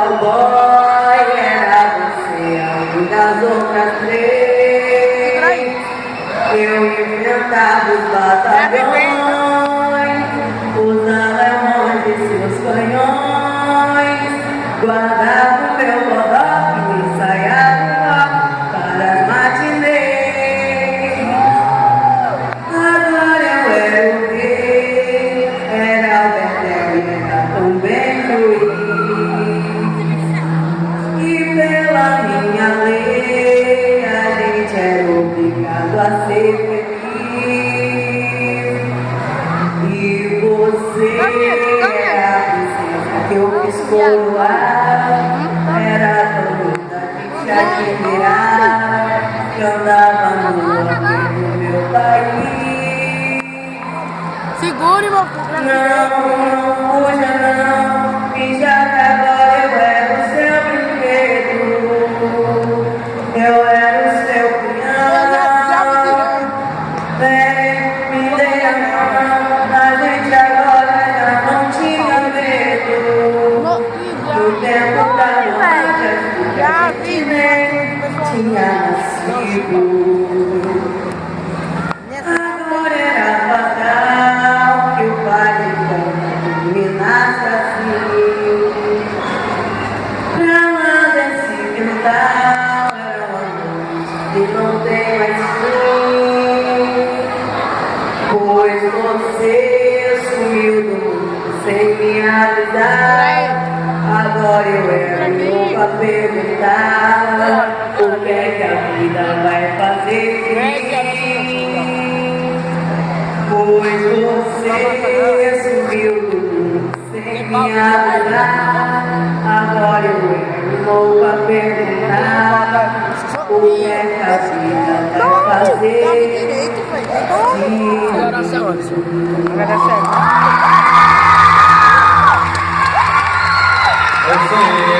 cowboy, era você além das outras três. Eu enfrentava os batalhões, os alemães e seus canhões. Guardava o meu bodoque e ensaiava para as matinês. Agora eu era o rei, era Albertel e era também juiz. E pela minha lei a gente era obrigado a ser feliz. E você era a princesa que eu quis coroar. Era tão linda de te admirar, que andava no nome do meu país. Segure, meu filho. Não fuja não, finja que agora eu era o seu brinquedo. Eu era o seu cunhão. Vem, me dê a mão, a gente agora já não tinha medo. No tempo da noite, a gente nem tinha nascido. Agora era fatal que o pai de terminasse assim. Pra lá desse quintal era uma noite que não tem mais fim. Pois você sumiu do mundo sem me avisar. Agora eu era louco a perguntar o que é que a vida vai fazer de mim. Pois você sumiu do mundo sem me avisar. Agora eu era louco a perguntar o que é que a vida vai fazer de mim. Agora é sério. Eu sei.